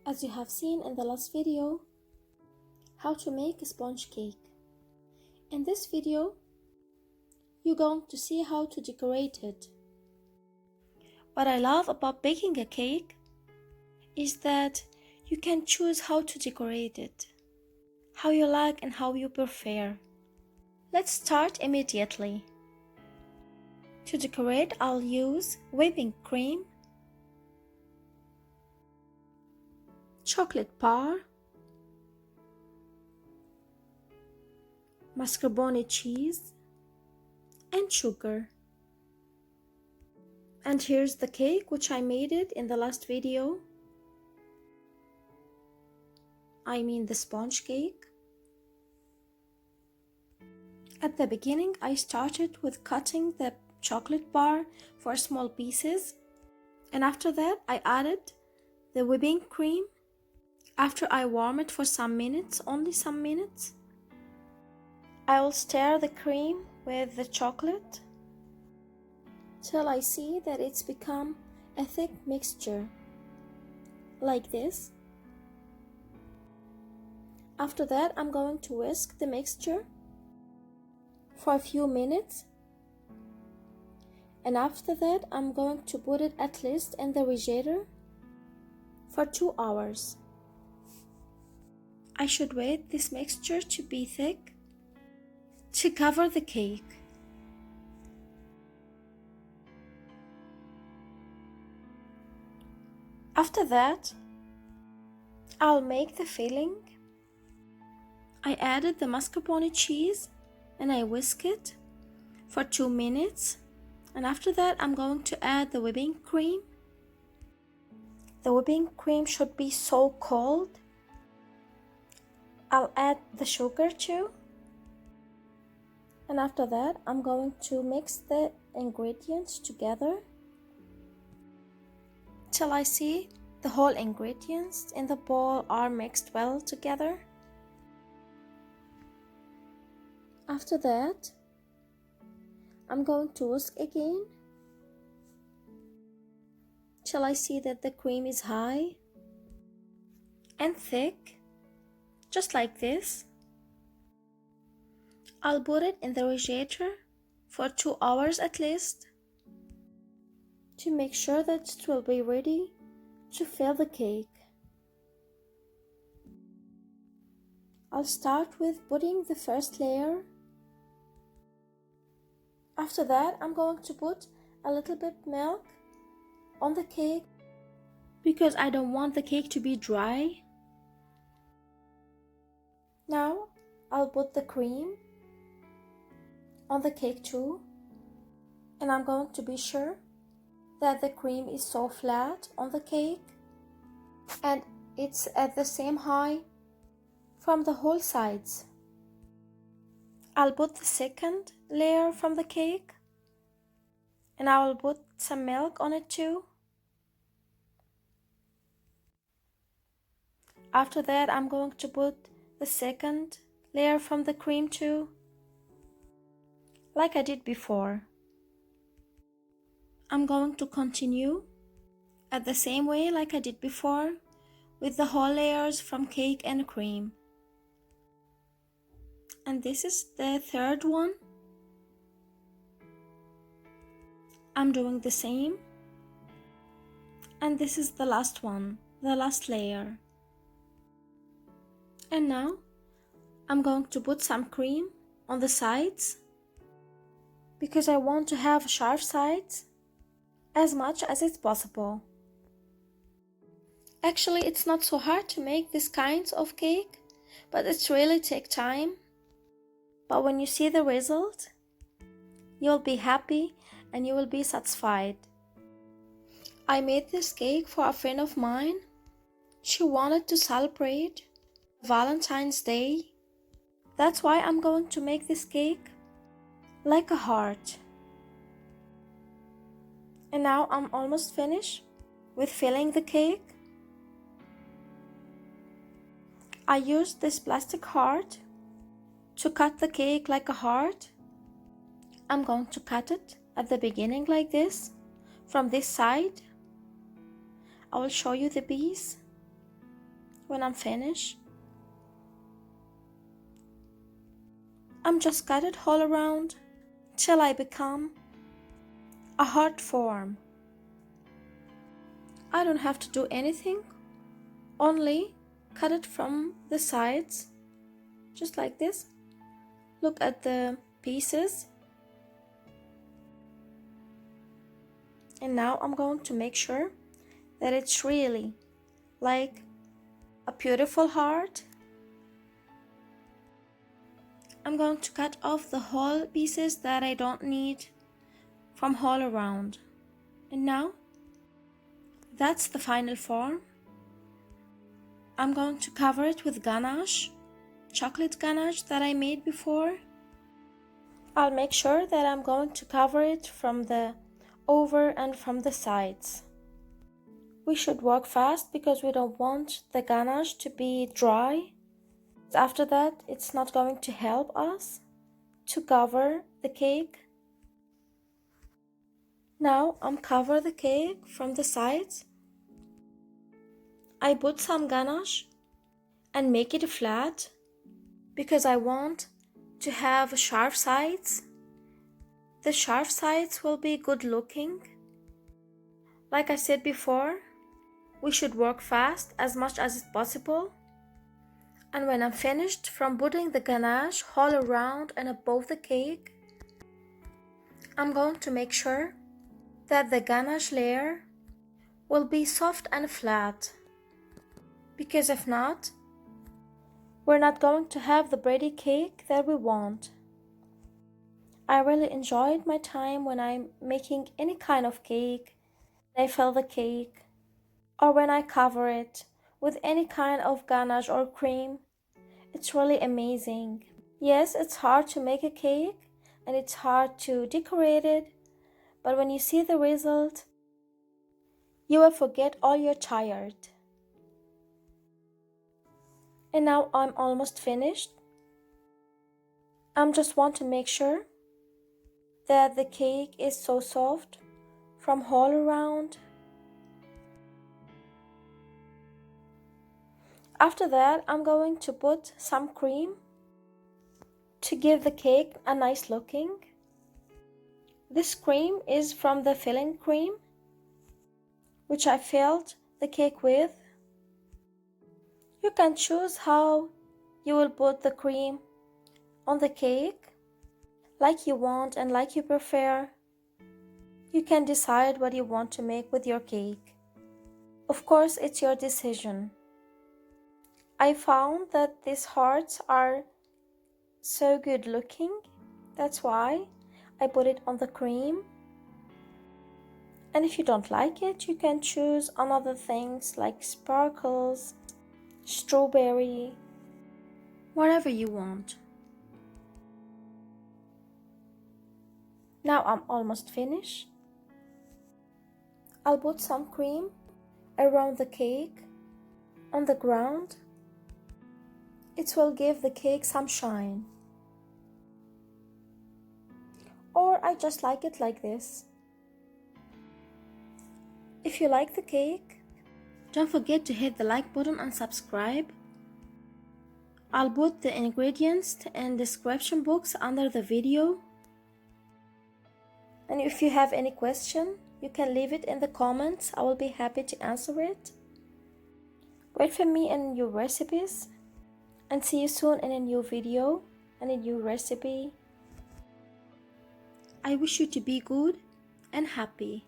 As you have seen in the last video, how to make a sponge cake. In this video, you're going to see how to decorate it. What I love about baking a cake is that you can choose how to decorate it, how you like and how you prefer. Let's start immediately. To decorate, I'll use whipping cream, chocolate bar, mascarpone cheese, and sugar. And here's the cake, which I made it in the last video. I mean the sponge cake. At the beginning, I started with cutting the chocolate bar for small pieces. And after that, I added the whipping cream. After I warm it for some minutes, only some minutes, I will stir the cream with the chocolate till I see that it's become a thick mixture, like this. After that, I'm going to whisk the mixture for a few minutes, and after that, I'm going to put it at least in the refrigerator for 2 hours. I should wait this mixture to be thick to cover the cake. After that, I'll make the filling. I added the mascarpone cheese and I whisk it for 2 minutes. And after that, I'm going to add the whipping cream. The whipping cream should be so cold. I'll add the sugar too. And after that, I'm going to mix the ingredients together till I see the whole ingredients in the bowl are mixed well together. After that, I'm going to whisk again till I see that the cream is high and thick, just like this. I'll put it in the refrigerator for 2 hours at least to make sure that it will be ready to fill the cake. I'll start with putting the first layer. After that, I'm going to put a little bit milk on the cake because I don't want the cake to be dry. Now, I'll put the cream on the cake too, and I'm going to be sure that the cream is so flat on the cake and it's at the same height from the whole sides. I'll put the second layer from the cake and I will put some milk on it too. After that, I'm going to put the second layer from the cream too, like I did before. I'm going to continue at the same way like I did before with the whole layers from cake and cream. And this is the third one. I'm doing the same. And this is the last one, the last layer. And now I'm going to put some cream on the sides because I want to have sharp sides as much as it's possible. Actually, it's not so hard to make this kind of cake, but it's really take time. But when you see the result, you'll be happy and you will be satisfied. I made this cake for a friend of mine. She wanted to celebrate Valentine's Day. That's why I'm going to make this cake like a heart. And now I'm almost finished with filling the cake. I used this plastic heart to cut the cake like a heart. I'm going to cut it at the beginning like this, from this side. I will show you the piece. when I'm finished, I'm just cut it all around till I become a heart form. I don't have to do anything, only cut it from the sides, just like this. Look at the pieces. And now I'm going to make sure that it's really like a beautiful heart. I'm going to cut off the whole pieces that I don't need from all around. And now that's the final form. I'm going to cover it with ganache, chocolate ganache that I made before. I'll make sure that I'm going to cover it from the over and from the sides. We should work fast because we don't want the ganache to be dry. After that, it's not going to help us to cover the cake. Now I'm cover the cake from the sides. I put some ganache and make it flat because I want to have sharp sides. The sharp sides will be good looking. Like I said before, we should work fast as much as possible. And when I'm finished from putting the ganache all around and above the cake, I'm going to make sure that the ganache layer will be soft and flat. Because if not, we're not going to have the bready cake that we want. I really enjoyed my time when I'm making any kind of cake. I fill the cake, or when I cover it with any kind of ganache or cream. It's really amazing. Yes, it's hard to make a cake and it's hard to decorate it, but when you see the result, you will forget all you're tired. And now I'm almost finished. I just want to make sure that the cake is so soft from all around. After that, I'm going to put some cream to give the cake a nice looking. This cream is from the filling cream, which I filled the cake with. You can choose how you will put the cream on the cake, like you want and like you prefer. You can decide what you want to make with your cake. Of course, it's your decision. I found that these hearts are so good looking. That's why I put it on the cream. And if you don't like it, you can choose another things like sparkles, strawberry, whatever you want. Now I'm almost finished. I'll put some cream around the cake on the ground. It will give the cake some shine. Or I just like it like this. If you like the cake, don't forget to hit the like button and subscribe. I'll put the ingredients in the description box under the video. And if you have any question, you can leave it in the comments. I will be happy to answer it. Wait for me in new recipes. And see you soon in a new video and a new recipe. I wish you to be good and happy.